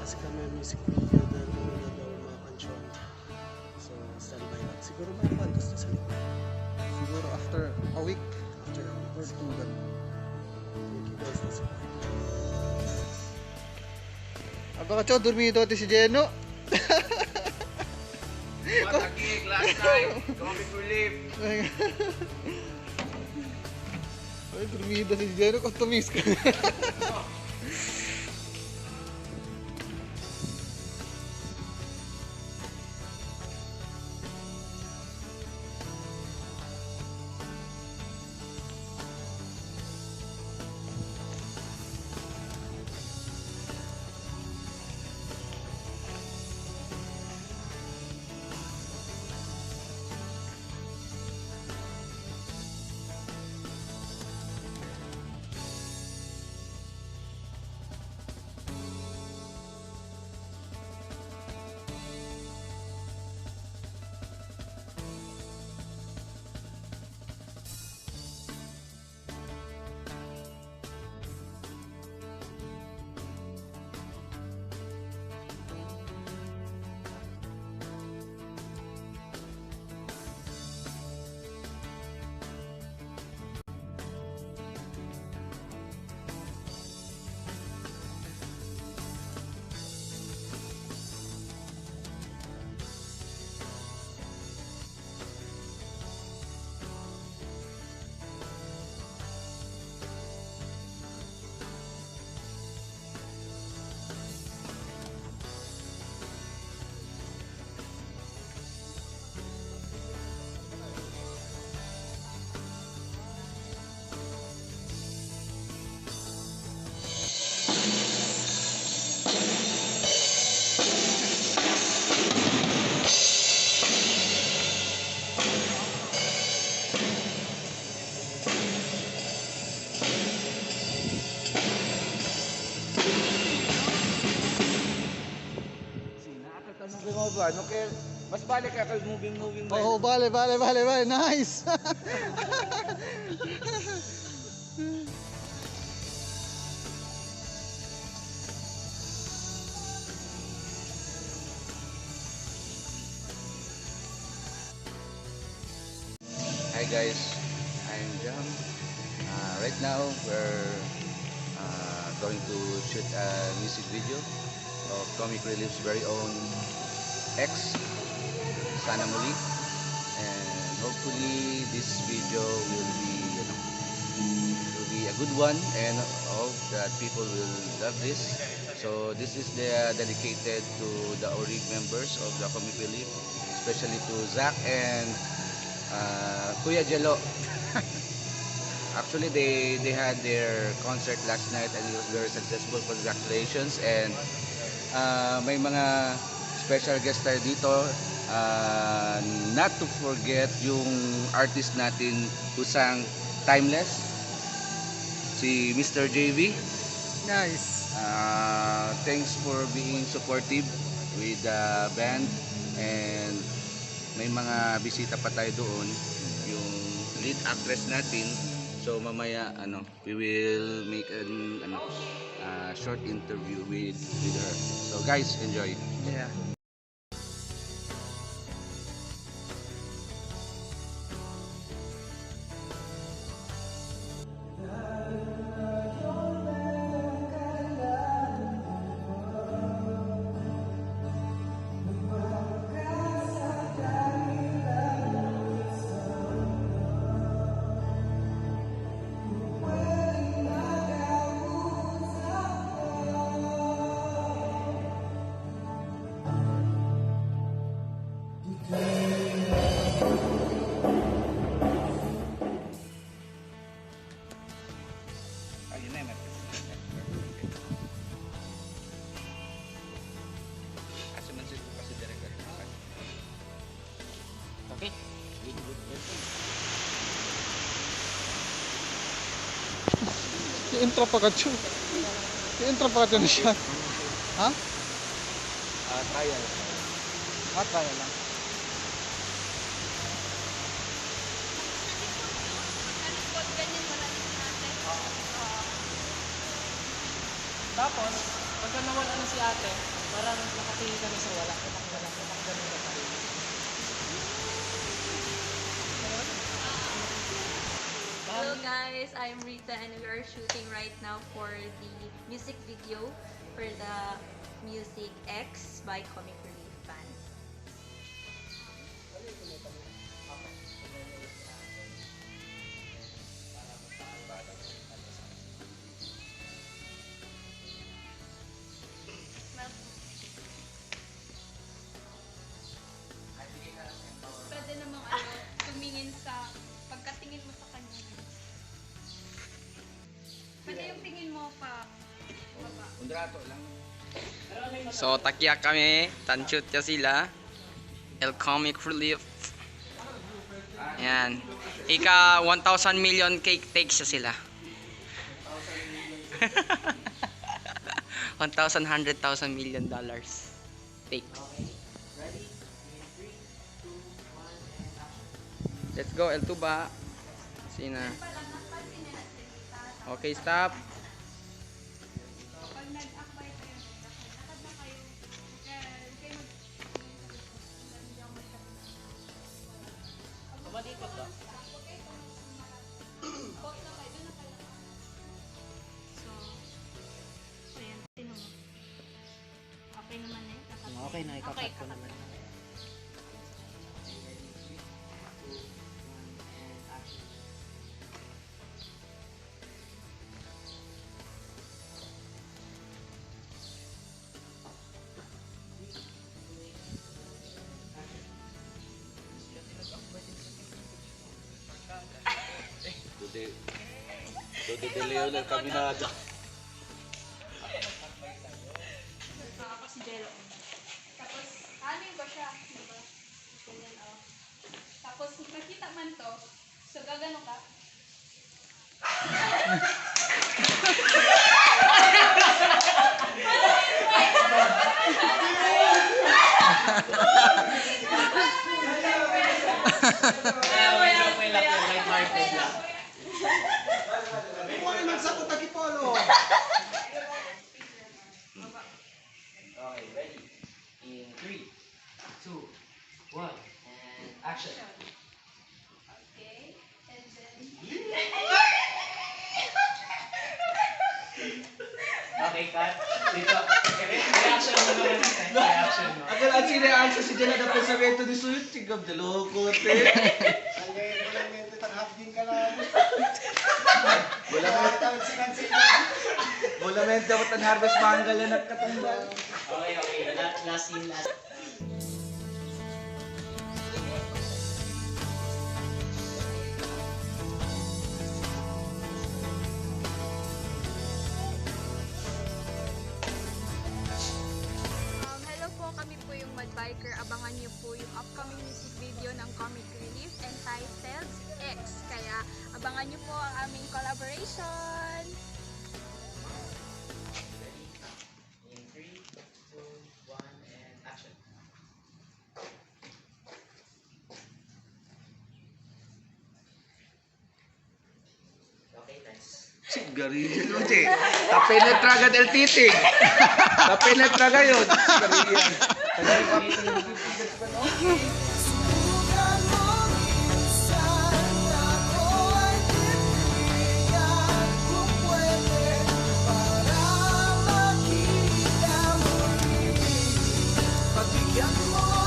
kasi kami music video dahil muna daw mga kansyon. So, standby lang. Siguro may pantos na sa likod. Siguro after a week After a week. or two gan. Thank you guys na support. Aba ka chow, durmido ito si Jeno. What a gig last night. Comic relief. Ay, durmido si Jeno, kung tumis ka. Ano kaya mas balik ka kay moving ba? Oo, bale. Nice. Hi guys, I'm Jam. Right now we're going to shoot a music video of Comic Relief's very own X, Sana Muli, and hopefully this video will be a good one and hope that people will love this. So this is dedicated to the ORIG members of the Comic Relief, especially to Zach and Kuya Jello. Actually they had their concert last night and it was very successful. Congratulations. And may mga special guest tayo dito, not to forget yung artist natin who sang Timeless, si Mr. JV. Nice. Thanks for being supportive with the band, and may mga bisita pa tayo doon, yung lead actress natin. So mamaya we will make an short interview with her. So guys, enjoy. Yeah. Okay. I-intro pa ka chow. I-intro pa ka na siya. Ha? Trial. Trial lang. Tapos, Pagka nawala na si ate, parang nakatingin kami sa wala. Wala. Ganun na pa rin. Hello guys, I'm Rita and we are shooting right now for the music video for the Music X by Comic Relief Band. Pwede namang tumingin sa pagkatingin mo sa kanya. Pwede yung tingin mo pa baba. Undrato lang. So takya kami, tanchut ya sila. El Comic Relief. Yan. Ika 1,000 million cake takes siya sila. 1,000 million dollars. Take. Let's go, El Tuba. Sina. Okay, stop. Pag nag-akbay kayo, lakad na kayo. Huwag kayo Malikot ba? So, ayan, tinong. Okay naman eh. Okay na, ikakat ko naman. Dode de Leon ang kabinado. Tapos jello. Tapos, anin ko siya. Diba? Ganyan, oh. Tapos, makita man to. So, gagano ka. Light-hearted lang. Kuha naman sa kutagipolo. Okay, ready? In 3, 2, 1, and action. Okay. And then, Okay, cut. Dito. Reaction mo naman natin. Reaction mo. Agal ang sinayaan sa si Jana na pensamento ni Suyot, sigab de loko te. Walang mente, tanghapding ka na. Wala mente mo tan harvest mangal na nagkatanda. Okay. Last scene, last. hello po, kami po yung Mad Biker. Abangan niyo po yung upcoming music video ng Comic Relief entitled X. Kaya abangan niyo po ang aming collaboration. In 3, 2, 1, and action. Okay, nice. Sigarilyo nun te. Tapenetra del titig. Tapenetra gayon. Sigarilyo. Pagbigyan mo